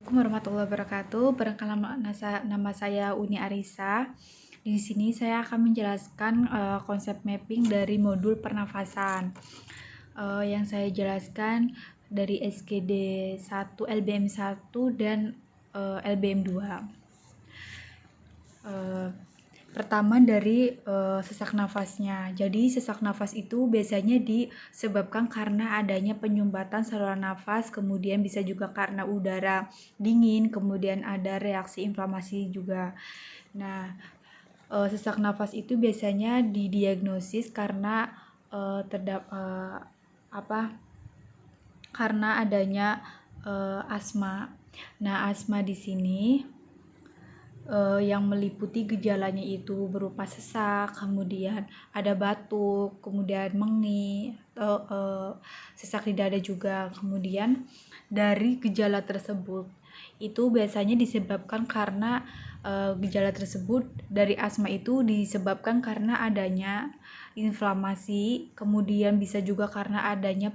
Warahmatullahi wabarakatuh. Perkenalkan nama saya Uni Arisa. Di sini saya akan menjelaskan konsep mapping dari modul pernafasan. Yang saya jelaskan dari SGD 1, LBM 1 dan LBM 2. Pertama dari sesak nafasnya. Jadi sesak nafas itu biasanya disebabkan karena adanya penyumbatan saluran nafas, kemudian bisa juga karena udara dingin, kemudian ada reaksi inflamasi juga. Nah, sesak nafas itu biasanya didiagnosis karena karena adanya asma. Nah, asma di sini yang meliputi gejalanya itu berupa sesak, kemudian ada batuk, kemudian mengi, sesak di dada juga. Kemudian dari gejala tersebut itu biasanya disebabkan karena gejala tersebut dari asma itu disebabkan karena adanya inflamasi, kemudian bisa juga karena adanya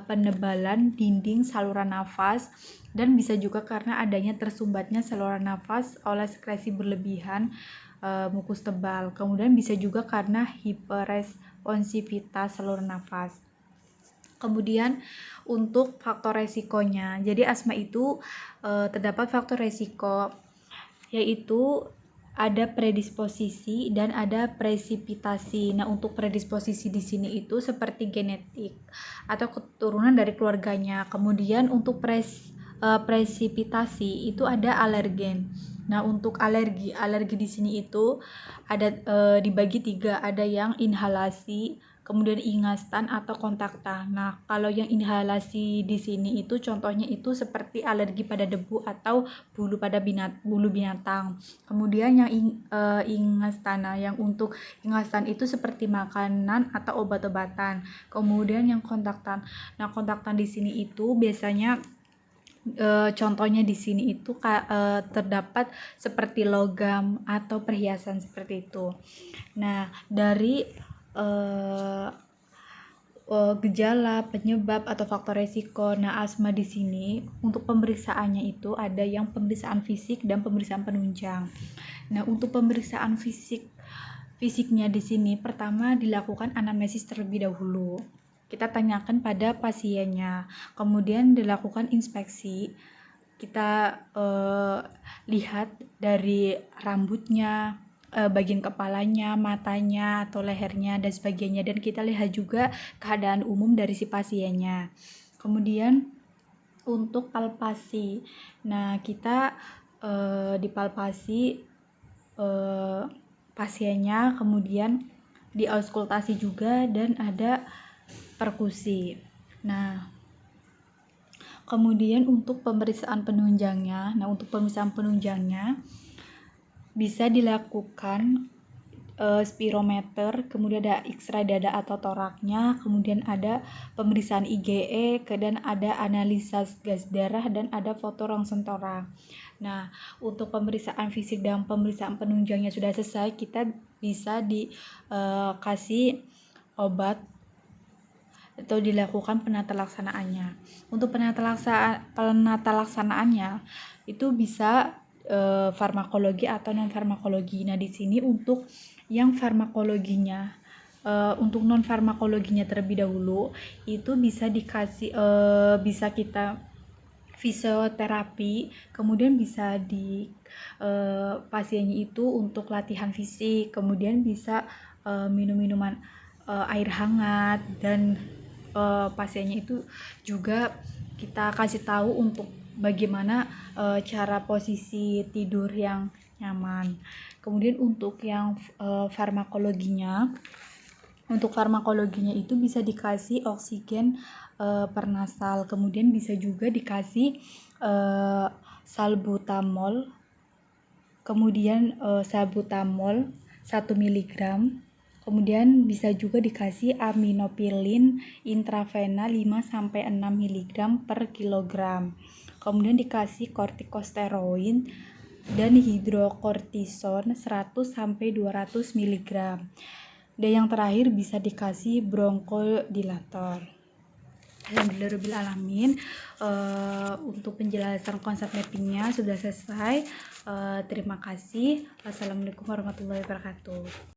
penebalan dinding saluran nafas, dan bisa juga karena adanya tersumbatnya saluran nafas oleh sekresi berlebihan mukus tebal. Kemudian bisa juga karena hiperresponsivitas saluran nafas. Kemudian untuk faktor resikonya, jadi asma itu terdapat faktor resiko, yaitu ada predisposisi dan ada presipitasi. Nah, untuk predisposisi di sini itu seperti genetik atau keturunan dari keluarganya. Kemudian untuk presipitasi itu ada alergen. Nah, untuk alergi di sini itu ada dibagi 3, ada yang inhalasi, kemudian ingastan atau kontaktan. Nah, kalau yang inhalasi di sini itu contohnya itu seperti alergi pada debu atau bulu binatang. Kemudian yang ingastana, yang untuk ingastan itu seperti makanan atau obat-obatan. Kemudian yang kontaktan. Nah, kontaktan di sini itu biasanya contohnya di sini itu terdapat seperti logam atau perhiasan seperti itu. Nah, dari gejala, penyebab atau faktor resiko. Nah, asma di sini untuk pemeriksaannya itu ada yang pemeriksaan fisik dan pemeriksaan penunjang. Nah, untuk pemeriksaan fisiknya di sini pertama dilakukan anamnesis terlebih dahulu. Kita tanyakan pada pasiennya, kemudian dilakukan inspeksi. Kita lihat dari rambutnya, bagian kepalanya, matanya, atau lehernya, dan sebagainya. Dan kita lihat juga keadaan umum dari si pasiennya. Kemudian untuk palpasi, nah kita dipalpasi pasiennya, kemudian diauskultasi juga, dan ada perkusi. Nah, kemudian untuk pemeriksaan penunjangnya, bisa dilakukan spirometer, kemudian ada X-ray dada atau toraknya, kemudian ada pemeriksaan IgE, dan ada analisa gas darah, dan ada foto rongsen torak. Nah, untuk pemeriksaan fisik dan pemeriksaan penunjangnya sudah selesai, kita bisa dikasih obat atau dilakukan penata laksanaannya. Untuk penata laksanaannya itu bisa farmakologi atau non farmakologi. Nah, di sini untuk yang farmakologinya, untuk non farmakologinya terlebih dahulu itu bisa bisa kita fisioterapi, kemudian bisa pasiennya itu untuk latihan fisik, kemudian bisa minum minuman air hangat, dan pasiennya itu juga kita kasih tahu untuk bagaimana cara posisi tidur yang nyaman. Kemudian untuk yang farmakologinya itu bisa dikasih oksigen pernasal, kemudian bisa juga dikasih salbutamol, kemudian salbutamol 1 mg, kemudian bisa juga dikasih aminopilin intravena 5-6 mg per kilogram, kemudian dikasih kortikosteroid dan hidrokortison 100-200 mg, dan yang terakhir bisa dikasih bronchodilator. Alhamdulillahirobbilalamin. Untuk penjelasan konsep mappingnya sudah selesai. Terima kasih. Wassalamualaikum warahmatullahi wabarakatuh.